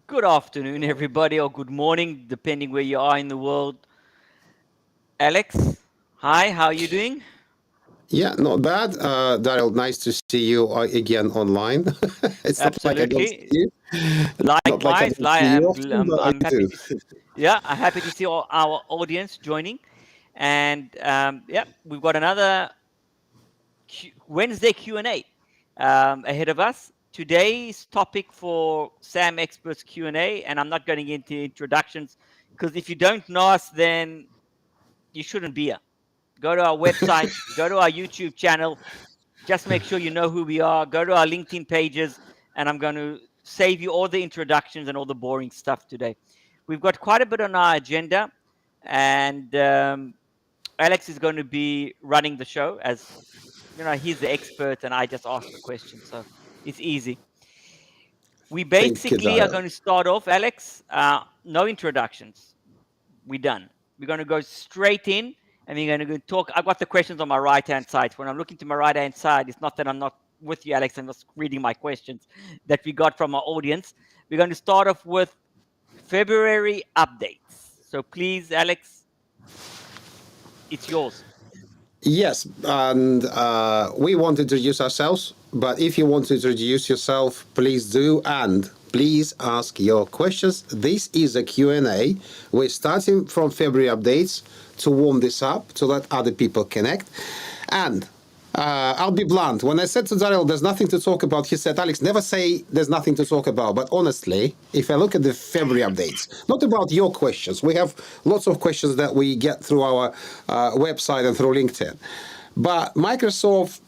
Good afternoon, everybody, or good morning, depending where you are in the world. Alex, hi, how are you doing? Yeah, not bad. Daryl, nice to see you again online. It's not like I don't see Absolutely. you, not like I Likewise, don't see you often, but I I'm happy do. to, yeah, I'm happy to see all our audience joining. And yeah, we've got another Wednesday Q&A ahead of us. Today's topic for Sam Experts Q&A, and I'm not going into introductions because if you don't know us, then you shouldn't be here. Go to our website, go to our YouTube channel, just make sure you know who we are, go to our LinkedIn pages, and I'm going to save you all the introductions and all the boring stuff today. We've got quite a bit on our agenda, and Alex is going to be running the show as he's the expert and I just ask the questions, so it's easy. We Thank you, basically are Daryl. going to start off, Alex, no introductions. We're done. We're going to go straight in and we're going to go talk. I've got the questions on my right hand side. When I'm looking to my right hand side, it's not that I'm not with you, Alex. I'm just reading my questions that we got from our audience. We're going to start off with February updates. So please, Alex, it's yours. Yes, and we want to introduce ourselves, but if you want to introduce yourself, please do, and please ask your questions. This is a Q&A. We're starting from February updates to warm this up to let other people connect. And I'll be blunt. When I said to Daryl, there's nothing to talk about, he said, Alex, never say there's nothing to talk about. But honestly, if I look at the February updates, not about your questions, we have lots of questions that we get through our website and through LinkedIn. But Microsoft,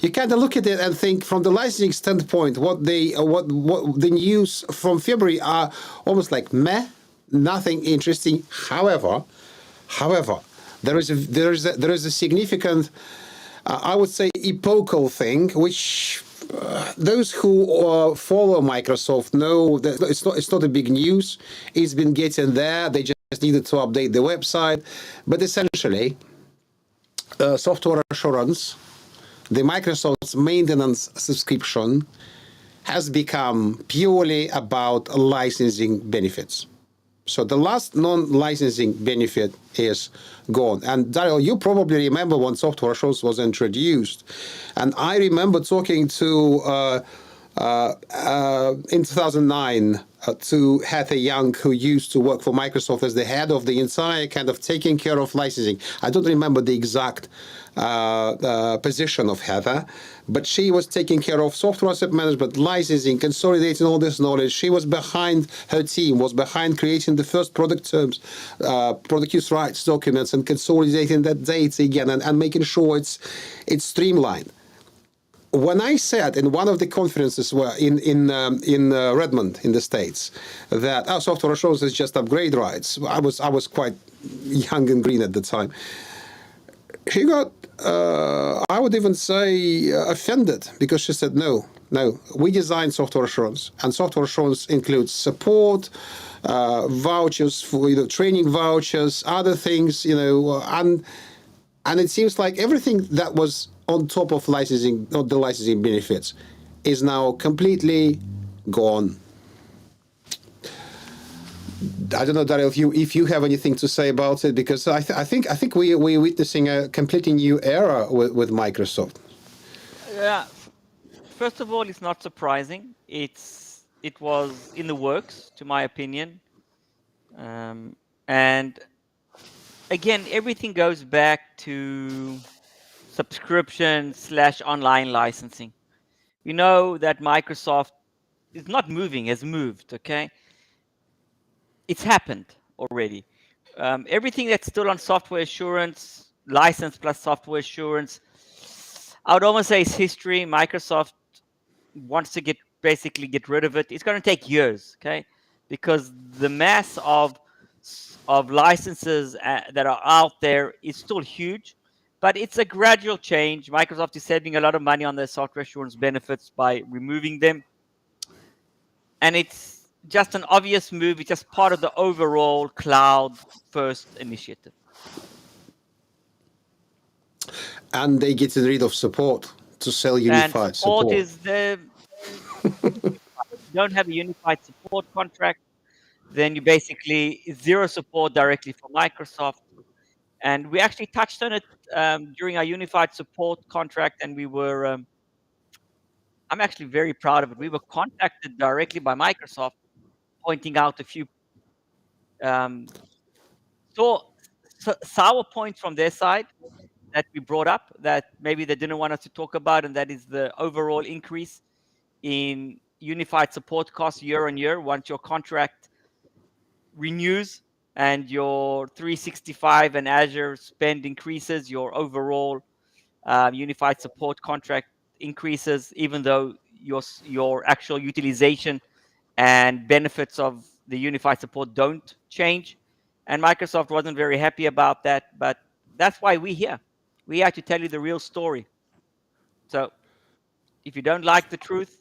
you kind of look at it and think from the licensing standpoint, what the news from February are almost like meh, nothing interesting. However, there is a significant, I would say, epochal thing, which those who follow Microsoft know that it's not a big news. It's been getting there. They just needed to update the website, but essentially, software assurance, the Microsoft's maintenance subscription, has become purely about licensing benefits. So the last non-licensing benefit is gone. And Daryl, you probably remember when software assurance was introduced. And I remember talking to, in 2009, to Heather Young, who used to work for Microsoft as the head of the entire kind of taking care of licensing. I don't remember the exact position of Heather, but she was taking care of software asset management, licensing, consolidating all this knowledge. She was behind, her team was behind creating the first product terms, product use rights documents, and consolidating that data again and making sure it's streamlined. When I said in one of the conferences in Redmond in the States that our software assurance is just upgrade rights, I was quite young and green at the time. She got, I would even say, offended because she said, no, we design software assurance, and software assurance includes support, vouchers for training vouchers, other things, and it seems like everything that was on top of licensing, not the licensing benefits, is now completely gone. I don't know, Daryl, if you have anything to say about it, because I think we're witnessing a completely new era with Microsoft. Yeah. First of all, it's not surprising. It was in the works, to my opinion, and again, everything goes back to subscription slash online licensing. We know that Microsoft is not moving, has moved. Okay, it's happened already. Everything that's still on software assurance, license plus software assurance, I would almost say it's history. Microsoft wants to basically get rid of it. It's going to take years, okay? Because the mass of licenses that are out there is still huge, but it's a gradual change. Microsoft is saving a lot of money on their software assurance benefits by removing them, and it's just an obvious move. It's just part of the overall cloud first initiative. And they getting rid of support to sell And unified support support. is the don't have a unified support contract, then you basically zero support directly from Microsoft. And we actually touched on it during our unified support contract, and I'm actually very proud of it. We were contacted directly by Microsoft, pointing out a few um, so, sour points from their side that we brought up that maybe they didn't want us to talk about, and that is the overall increase in unified support costs year on year once your contract renews and your 365 and Azure spend increases, your overall unified support contract increases, even though your actual utilization and benefits of the unified support don't change. And Microsoft wasn't very happy about that, but that's why we're here. We are to tell you the real story. So if you don't like the truth,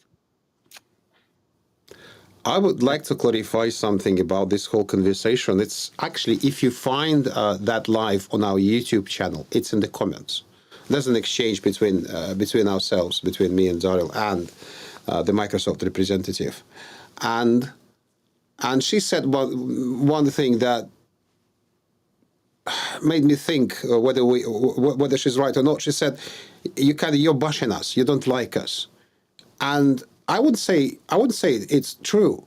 I would like to clarify something about this whole conversation. It's actually, if you find that live on our YouTube channel, it's in the comments. There's an exchange between ourselves, between me and Daryl and the Microsoft representative, and she said one thing that made me think whether she's right or not. She said, "You're bashing us. You don't like us." And I would say it's true.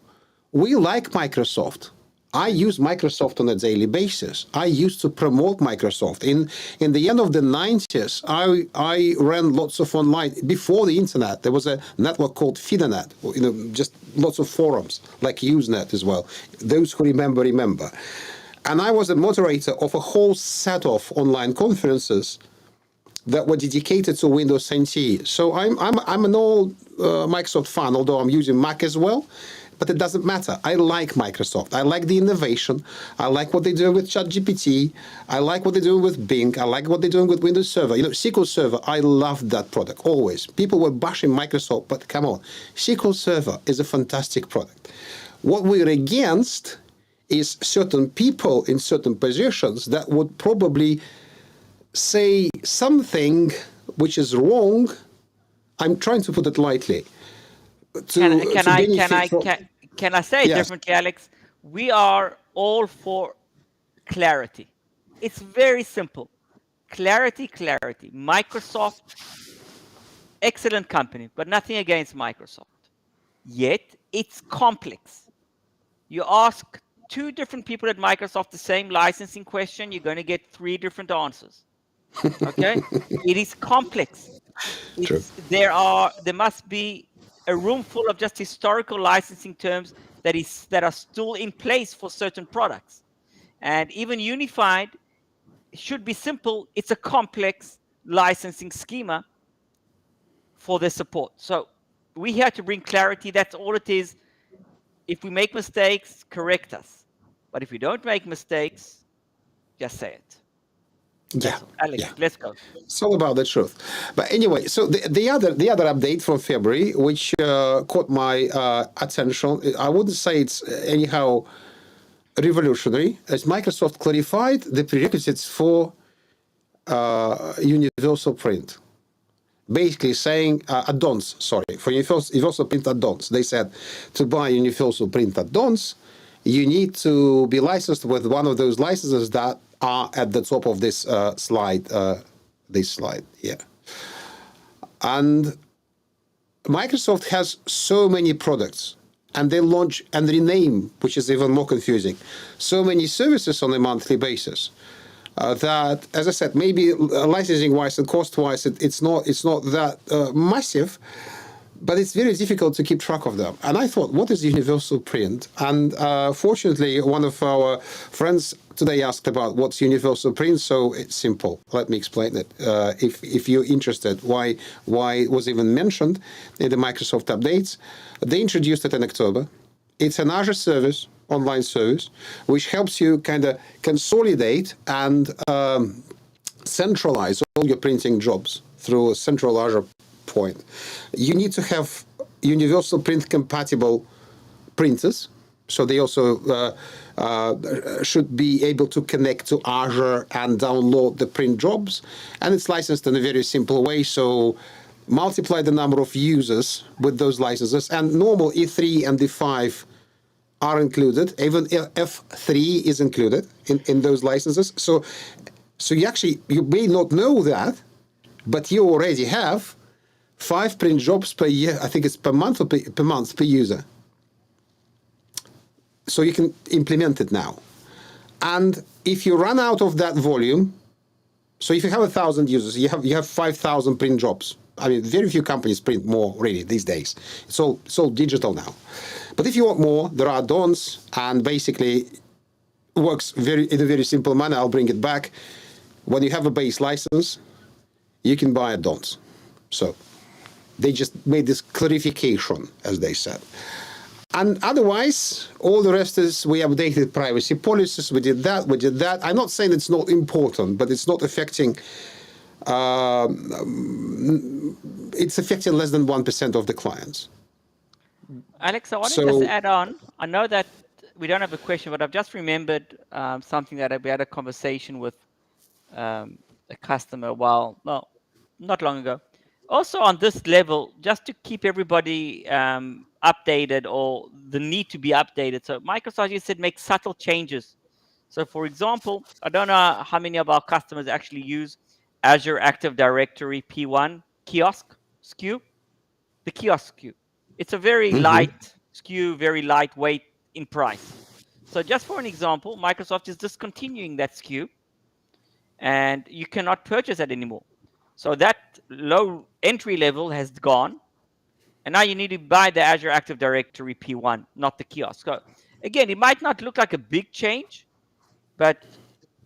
We like Microsoft. I use Microsoft on a daily basis. I used to promote Microsoft. In the end of the 90s, I ran lots of online before the internet. There was a network called Fidanet, just lots of forums like Usenet as well. Those who remember. And I was a moderator of a whole set of online conferences that were dedicated to Windows NT. So I'm an old Microsoft fan, although I'm using Mac as well. But it doesn't matter. I like Microsoft. I like the innovation. I like what they're doing with ChatGPT. I like what they're doing with Bing. I like what they're doing with Windows Server. SQL Server, I loved that product, always. People were bashing Microsoft, but come on. SQL Server is a fantastic product. What we're against is certain people in certain positions that would probably say something which is wrong. I'm trying to put it lightly. can To can to I can benefit I from. can I say it Yes. differently, Alex? We are all for clarity. It's very simple. Clarity, clarity. Microsoft, excellent company, but nothing against Microsoft. Yet it's complex. You ask two different people at Microsoft the same licensing question, you're going to get three different answers. Okay? It is complex. True. There must be a room full of just historical licensing terms that are still in place for certain products. And even unified should be simple. It's a complex licensing schema for the support. So we here to bring clarity. That's all it is. If we make mistakes, correct us. But if we don't make mistakes, just say it. Yeah. That's all. Alex, Yeah. let's go. It's all about the truth. But anyway, so the other update from February, which caught my attention, I wouldn't say it's anyhow revolutionary, as Microsoft clarified the prerequisites for universal print. Basically saying add-ons, sorry, for universal print add-ons. They said to buy universal print add-ons, you need to be licensed with one of those licenses that are at the top of this slide. This slide, yeah. And Microsoft has so many products, and they launch and rename, which is even more confusing, so many services on a monthly basis. That, as I said, maybe licensing-wise and cost-wise, it's not that massive, but it's very difficult to keep track of them. And I thought, what is universal print? And fortunately, one of our friends today asked about what's universal print. So it's simple. Let me explain it. If you're interested, why it was even mentioned in the Microsoft updates, they introduced it in October. It's an Azure service, online service, which helps you kind of consolidate and centralize all your printing jobs through a central Azure point. You need to have universal print compatible printers, so they also should be able to connect to Azure and download the print jobs. And it's licensed in a very simple way, so multiply the number of users with those licenses, and normal E3 and D5 are included. Even F3 is included in those licenses. So you may not know that, but you already have 5 print jobs per year. I think it's per month or per month per user. So you can implement it now. And if you run out of that volume, so if you have 1,000 users, you have 5,000 print jobs. I mean, very few companies print more really these days. It's all digital now. But if you want more, there are add-ons, and basically it works in a very simple manner. I'll bring it back. When you have a base license, you can buy add-ons. So they just made this clarification, as they said. And otherwise, all the rest is we updated privacy policies. We did that. I'm not saying it's not important, but it's not affecting. It's affecting less than 1% of the clients. Alex, I want to just add on. I know that we don't have a question, but I've just remembered something that we had a conversation with a customer not long ago. Also on this level, just to keep everybody updated, or the need to be updated. So Microsoft, you said, make subtle changes. So for example, I don't know how many of our customers actually use Azure Active Directory P1 kiosk SKU, the kiosk SKU. It's a very light SKU, very lightweight in price. So just for an example, Microsoft is discontinuing that SKU, and you cannot purchase it anymore. So that low entry level has gone, and now you need to buy the Azure Active Directory P1, not the kiosk. So again, it might not look like a big change, but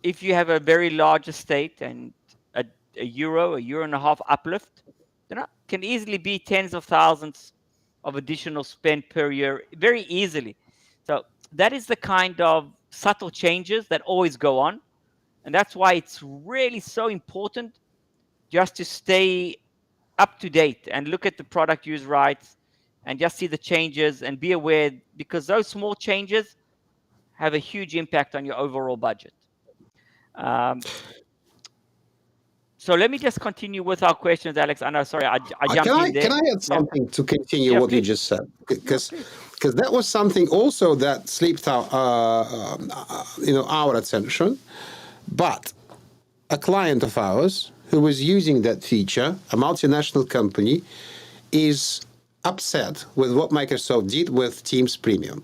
if you have a very large estate and a euro and a half uplift, can easily be tens of thousands of additional spend per year, very easily. So that is the kind of subtle changes that always go on. And that's why it's really so important just to stay up to date and look at the product use rights and just see the changes and be aware, because those small changes have a huge impact on your overall budget. So let me just continue with our questions, Alex. I know, sorry, I jumped in there. Can I add something to continue what you just said? Because that was something also that slipped our attention. But a client of ours who was using that feature, a multinational company, is upset with what Microsoft did with Teams Premium.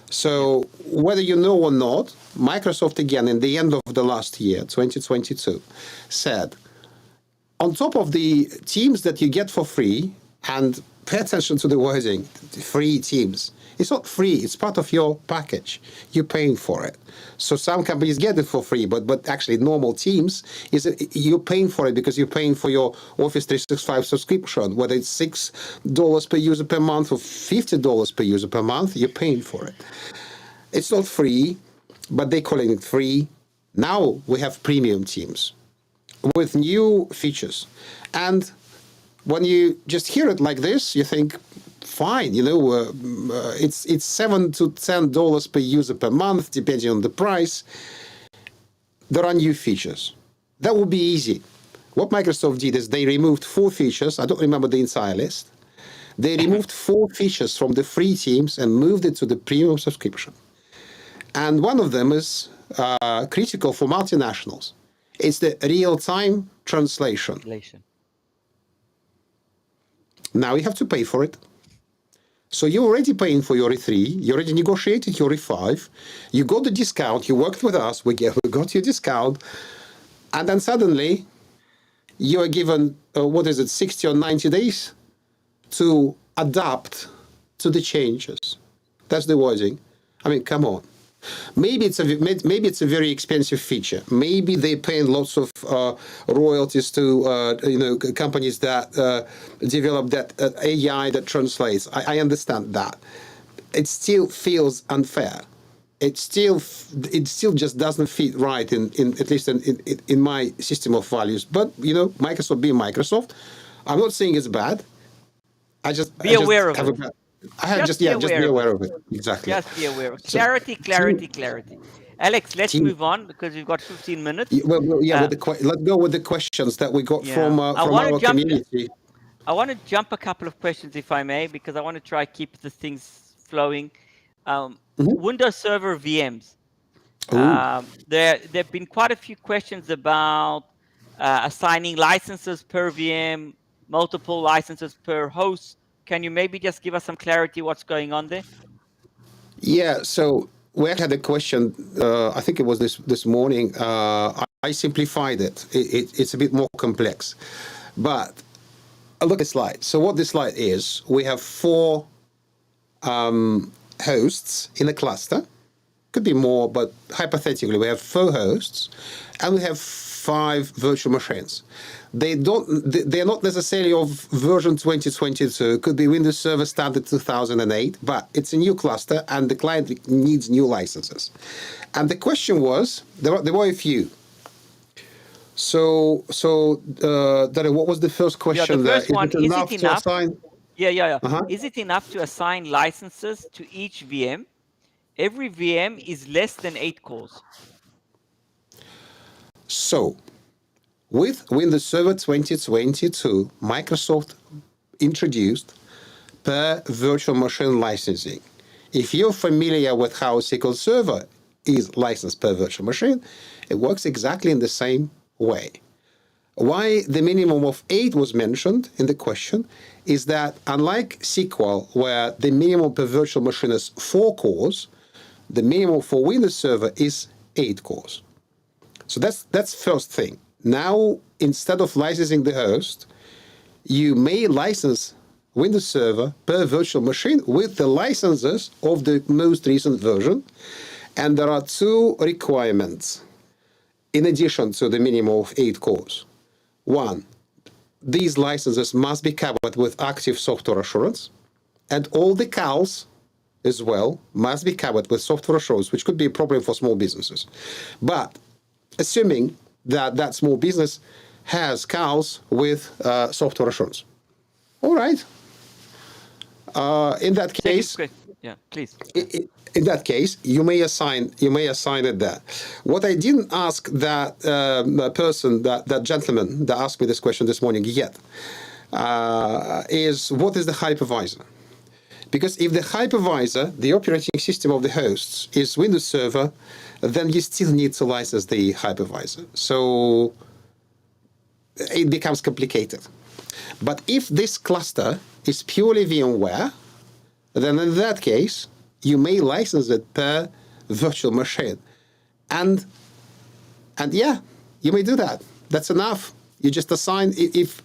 So whether you know or not, Microsoft, again, in the end of the last year, 2022, said, on top of the Teams that you get for free, and pay attention to the wording, free Teams. It's not free. It's part of your package. You're paying for it. So some companies get it for free, but actually normal Teams, you're paying for it because you're paying for your Office 365 subscription, whether it's $6 per user per month or $50 per user per month, you're paying for it. It's not free, but they're calling it free. Now we have premium Teams with new features. And when you just hear it like this, you think, fine, it's $7 to $10 per user per month, depending on the price. There are new features. That would be easy. What Microsoft did is they removed 4 features. I don't remember the entire list. They removed 4 features from the free Teams and moved it to the premium subscription. And one of them is critical for multinationals. It's the real-time translation. Now you have to pay for it. So you're already paying for your E3, you already negotiated your E5, you got the discount, you worked with us, we got your discount, and then suddenly you are given, 60 or 90 days to adapt to the changes. That's the wording. I mean, come on. Maybe it's a very expensive feature. Maybe they're paying lots of royalties to companies that develop that AI that translates. I understand that. It still feels unfair. It still just doesn't fit right in at least in my system of values. But Microsoft being Microsoft, I'm not saying it's bad. Be aware of it. Just be aware of it. Exactly. Just be aware. Clarity. Alex, let's move on because we've got 15 minutes. Let's go with the questions that we got from our community. I want to jump a couple of questions, if I may, because I want to try keep the things flowing. Um, Windows Server VMs. Oh, There've been quite a few questions about assigning licenses per VM, multiple licenses per host. Can you maybe just give us some clarity what's going on there? yeah. So we had a question. I think it was this morning. I simplified it. It's a bit more complex, but look at the slide. So what this slide is, we have four hosts in a cluster. Could be more, but hypothetically, we have four hosts, and we have five virtual machines. They're not necessarily of version 2022. It could be Windows Server Standard 2008, but it's a new cluster, and the client needs new licenses. And the question was, there were a few. Darren, what was the first Yeah, the question there? first Is one, it is it enough to enough? assign? Yeah. Uh-huh. Is it enough to assign licenses to each VM? Every VM is less than 8 cores. So, with Windows Server 2022, Microsoft introduced per virtual machine licensing. If you're familiar with how SQL Server is licensed per virtual machine, it works exactly in the same way. Why the minimum of 8 was mentioned in the question is that unlike SQL, where the minimum per virtual machine is 4 cores, the minimum for Windows Server is 8 cores. So that's first thing. Now, instead of licensing the host, you may license Windows Server per virtual machine with the licenses of the most recent version. And there are two requirements in addition to the minimum of 8 cores. One, these licenses must be covered with active software assurance, and all the CALs as well must be covered with software assurance, which could be a problem for small businesses. But assuming that that small business has CALs with software assurance. All right. In that Second case, question. Yeah, please. in that case, you may assign it there. What I didn't ask that person, that gentleman that asked me this question this morning yet, is what is the hypervisor? Because if the hypervisor, the operating system of the hosts, is Windows Server, then you still need to license the hypervisor. So it becomes complicated. But if this cluster is purely VMware, then in that case, you may license it per virtual machine. And yeah, you may do that. That's enough. You just assign, if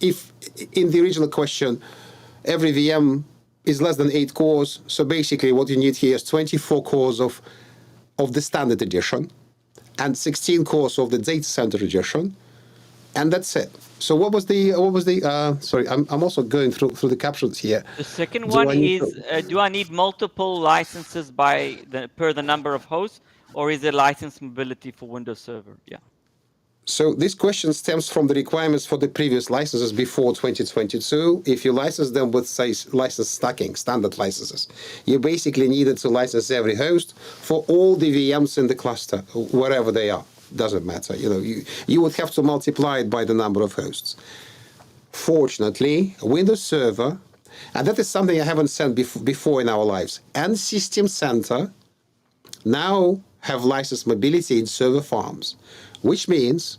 in the original question, every VM is less than 8 cores, so basically what you need here is 24 cores of the standard edition and 16 cores of the data center edition, and that's it. So what was the sorry, I'm also going through the captions here. The second Do one I need is, to? do I need multiple licenses per the number of hosts, or is there license mobility for Windows Server? Yeah. So this question stems from the requirements for the previous licenses before 2022. If you license them with, say, license stacking, standard licenses, you basically needed to license every host for all the VMs in the cluster, wherever they are. Doesn't matter. You would have to multiply it by the number of hosts. Fortunately, Windows Server, and that is something I haven't said before in our lives, and System Center now have license mobility in server farms, which means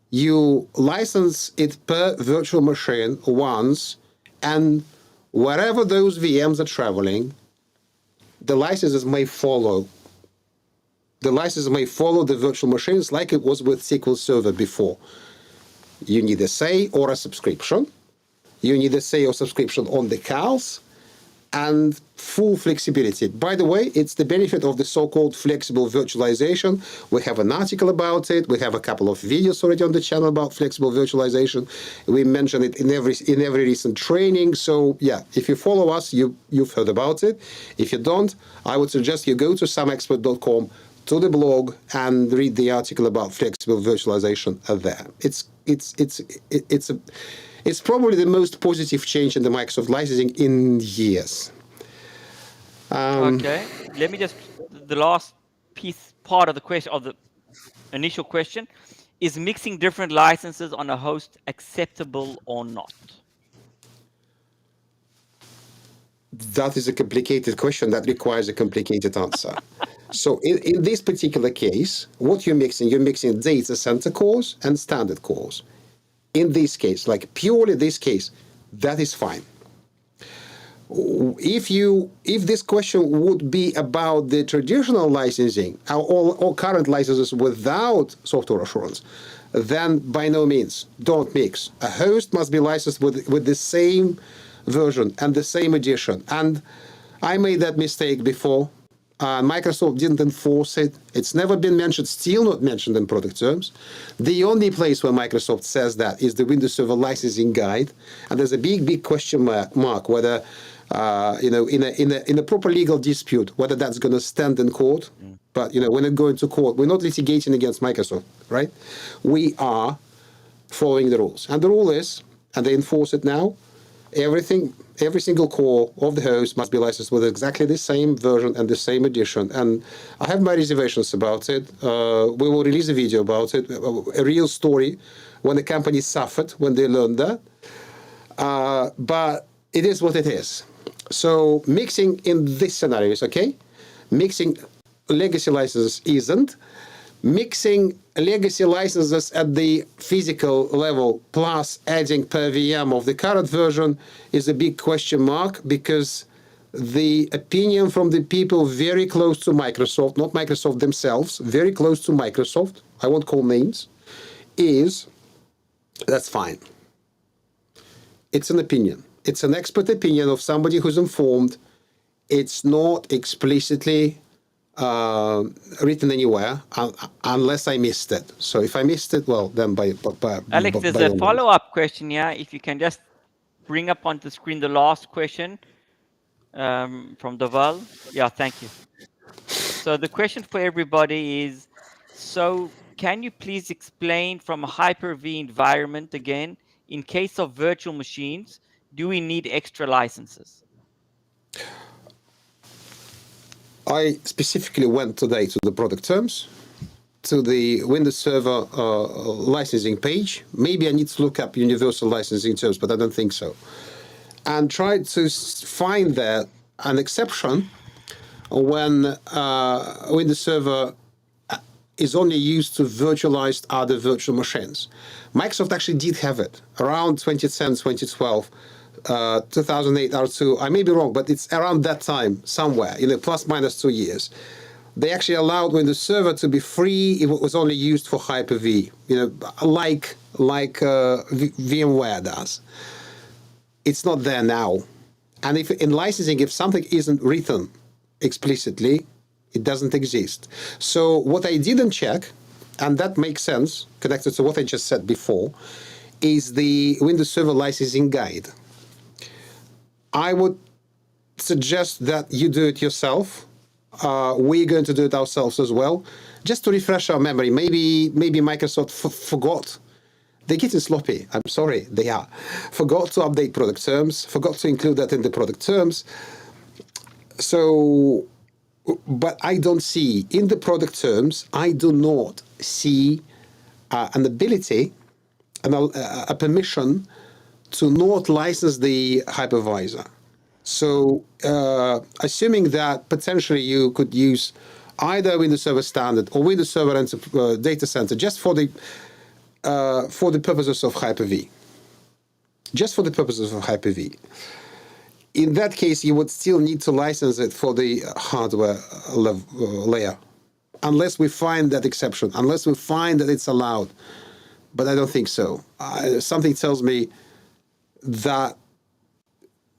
you license it per virtual machine once, and wherever those VMs are traveling, the licenses may follow. The licenses may follow the virtual machines like it was with SQL Server before. You need a say or a subscription. You need a say or subscription on the CALs, and full flexibility. By the way, it's the benefit of the so-called flexible virtualization. We have an article about it. We have a couple of videos already on the channel about flexible virtualization. We mention it in every recent training. So yeah, if you follow us, you've heard about it. If you don't, I would suggest you go to SAMexpert.com to the blog and read the article about flexible virtualization there. It's probably the most positive change in the Microsoft licensing in years. Okay. Let me just, the last part of the question, of the initial question, is mixing different licenses on a host acceptable or not? That is a complicated question that requires a complicated answer. So in this particular case, what you're mixing data center cores and standard cores. In this case, like purely this case, that is fine. If this question would be about the traditional licensing or current licenses without software assurance, then by no means don't mix. A host must be licensed with the same version and the same edition. And I made that mistake before. Microsoft didn't enforce it. It's never been mentioned, still not mentioned in product terms. The only place where Microsoft says that is the Windows Server licensing guide, and there's a big question mark whether, in a proper legal dispute, whether that's going to stand in court. But when it goes to court, we're not litigating against Microsoft, right? We are following the rules, and the rule is, and they enforce it now. Every single core of the host must be licensed with exactly the same version and the same edition. And I have my reservations about it. We will release a video about it, a real story when the company suffered when they learned that. But it is what it is. So mixing in this scenario is okay. Mixing legacy licenses isn't. Mixing legacy licenses at the physical level plus adding per VM of the current version is a big question mark, because the opinion from the people very close to Microsoft, not Microsoft themselves, very close to Microsoft, I won't call names, is that's fine. It's an opinion. It's an expert opinion of somebody who's informed. It's not explicitly written anywhere unless I missed it. So if I missed it, well, then Alex, there's a follow-up question here. If you can just bring up on the screen the last question from Deval. Yeah, thank you. So the question for everybody is, so can you please explain from a Hyper-V environment again, in case of virtual machines, do we need extra licenses? I specifically went today to the product terms, to the Windows Server licensing page. Maybe I need to look up universal licensing terms, but I don't think so. And tried to find there an exception when Windows Server is only used to virtualize other virtual machines. Microsoft actually did have it around 2010, 2012. 2008 R2, I may be wrong, but it's around that time somewhere, plus minus 2 years. They actually allowed Windows Server to be free if it was only used for Hyper-V, like VMware does. It's not there now. And if in licensing, if something isn't written explicitly, it doesn't exist. So what I didn't check, and that makes sense, connected to what I just said before, is the Windows Server licensing guide. I would suggest that you do it yourself. We're going to do it ourselves as well, just to refresh our memory. Maybe Microsoft forgot. They're getting sloppy. I'm sorry, they are. Forgot to update product terms, forgot to include that in the product terms. So, but I don't see, in the product terms, I do not see an ability, a permission to not license the hypervisor. So assuming that potentially you could use either Windows Server Standard or Windows Server Data Center just for the purposes of Hyper-V. Just for the purposes of Hyper-V. In that case, you would still need to license it for the hardware layer, unless we find that exception, unless we find that it's allowed. But I don't think so. Something tells me that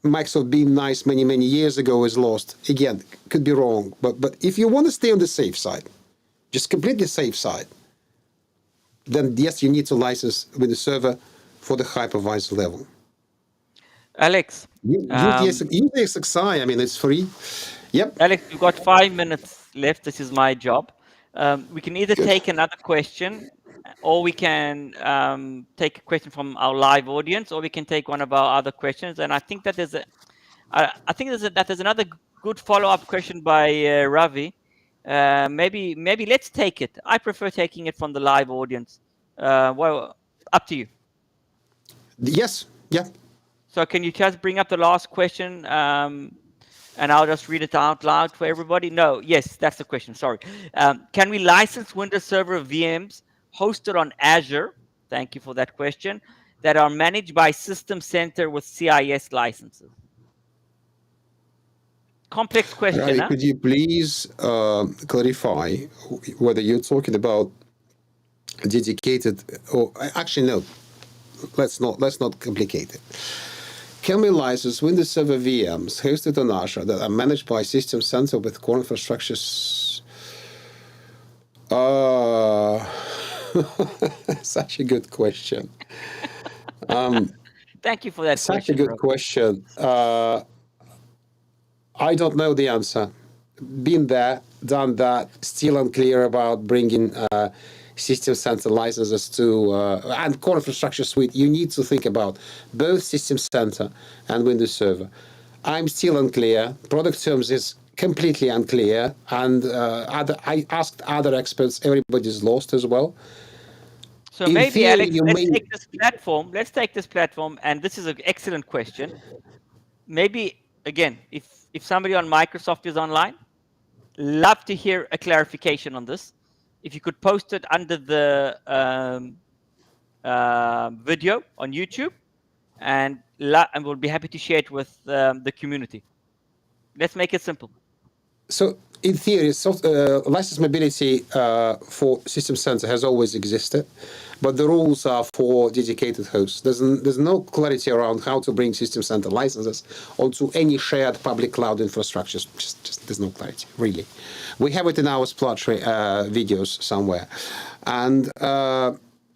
Microsoft being nice many years ago is lost. Again, could be wrong, but if you want to stay on the safe side, just completely safe side, then yes, you need to license with the server for the hypervisor level. Alex, UTXXI, I mean, it's free. Yep. Alex, we've got 5 minutes left. This is my job. We can either take another question, or we can take a question from our live audience, or we can take one of our other questions. And I think that there's another good follow-up question by Ravi. Maybe let's take it. I prefer taking it from the live audience. Well, up to you. Yes. Yeah. So can you just bring up the last question? and I'll just read it out loud for everybody. No, yes, that's the question. Sorry. Can we license Windows Server VMs hosted on Azure? Thank you for that question. That are managed by System Center with CIS licenses. Complex question, Ravi, huh? could you please clarify whether you're talking about dedicated or actually no? Let's not complicate it. Can we license Windows Server VMs hosted on Azure that are managed by System Center with core infrastructures? Such a good question. Thank you for that Such a question, good bro. question. I don't know the answer. Been there, done that. Still unclear about bringing System Center licenses to and core infrastructure suite. You need to think about both System Center and Windows Server. I'm still unclear. Product terms is completely unclear, and I asked other experts. Everybody's lost as well. So In maybe, theory, Alex, you let's may. take this platform. Let's take this platform, and this is an excellent question. Maybe again, if somebody on Microsoft is online, love to hear a clarification on this. If you could post it under the video on YouTube, and we'll be happy to share it with the community. Let's make it simple. So, in theory, license mobility for System Center has always existed, but the rules are for dedicated hosts. There's no clarity around how to bring System Center licenses onto any shared public cloud infrastructures. Just there's no clarity, really. We have it in our explanatory videos somewhere. And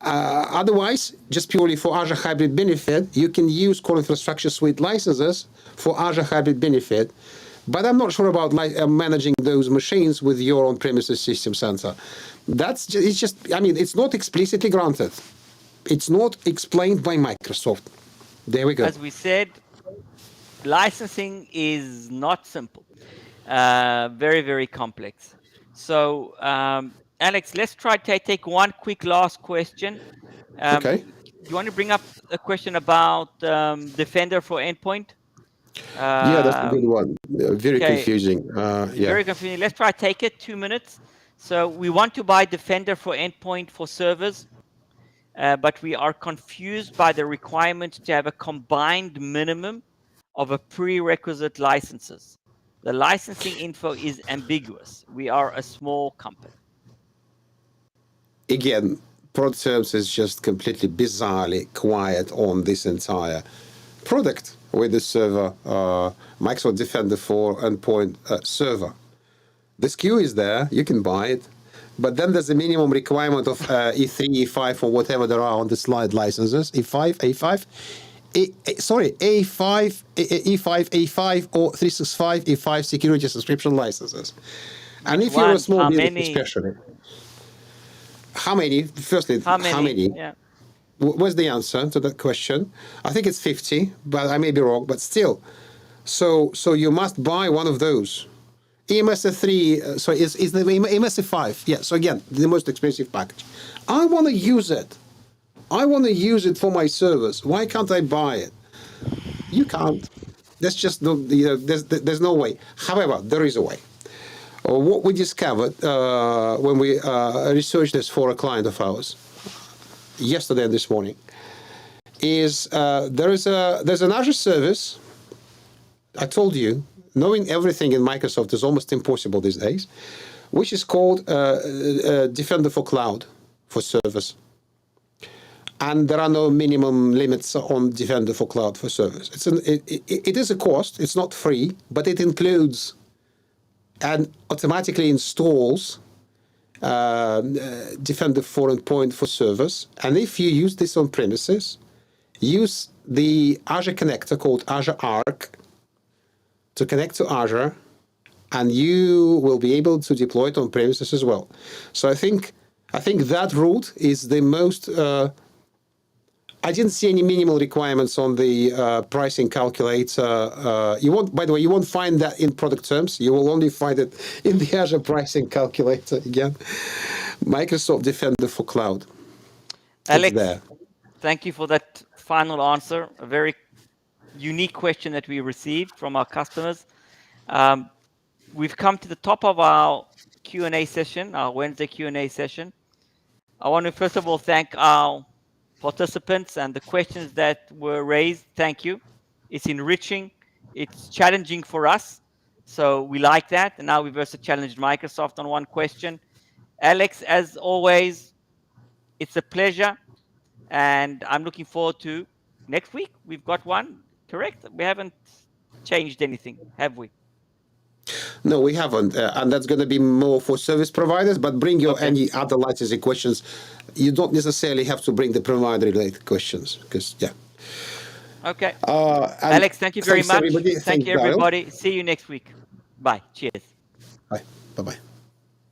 otherwise, just purely for Azure Hybrid benefit, you can use core infrastructure suite licenses for Azure Hybrid benefit. But I'm not sure about managing those machines with your on-premises System Center. I mean, it's not explicitly granted. It's not explained by Microsoft. There we go. As we said, licensing is not simple. Very, very complex. So, Alex, let's try to take one quick last question. Okay. You want to bring up a question about Defender for Endpoint? Yeah, that's a good one. Very Okay, confusing. Yeah. very confusing. Let's try to take it 2 minutes. So we want to buy Defender for Endpoint for servers, but we are confused by the requirement to have a combined minimum of a prerequisite licenses. The licensing info is ambiguous. We are a small company. Again, product terms is just completely bizarrely quiet on this entire product with the server, Microsoft Defender for Endpoint server. The SKU is there, you can buy it, but then there's a minimum requirement of E3, E5, or whatever there are on the slide licenses, E5, A5, A5, E5, A5, or 365, E5 security subscription licenses. And Which if you're a ones? small How business, many? especially, how many? Firstly, How how many? many? Yeah. What's the answer to that question? I think it's 50, but I may be wrong. But still, so you must buy one of those. EMS3, sorry, is the EMS5. Yeah, so again, the most expensive package. I want to use it. I want to use it for my servers. Why can't I buy it? You can't. That's just there's no way. However, there is a way. What we discovered when we researched this for a client of ours yesterday and this morning is there's an Azure service. I told you, knowing everything in Microsoft is almost impossible these days, which is called Defender for Cloud for servers. And there are no minimum limits on Defender for Cloud for servers. It is a cost. It's not free, but it includes and automatically installs Defender for Endpoint for servers. And if you use this on premises, use the Azure connector called Azure Arc to connect to Azure, and you will be able to deploy it on premises as well. So I think that route is the most. I didn't see any minimal requirements on the pricing calculator. You won't, by the way, you won't find that in product terms. You will only find it in the Azure pricing calculator again. Microsoft Defender for Cloud. Alex, it's there. Thank you for that final answer. A very unique question that we received from our customers. Um, we've come to the top of our Q&A session, our Wednesday Q&A session. I want to first of all thank our participants and the questions that were raised. Thank you. It's enriching. It's challenging for us. So we like that. And now we've also challenged Microsoft on one question. Alex, as always, it's a pleasure. And I'm looking forward to next week. We've got one, correct? We haven't changed anything, have we? No, we haven't, and that's going to be more for service providers. But bring your Okay. any other licensing questions. You don't necessarily have to bring the provider-related questions because yeah. Okay. And Alex, thank you very thanks much. everybody. Thank Thank you, Daryl. everybody. See you next week. Bye. Cheers. Bye. Bye. Bye.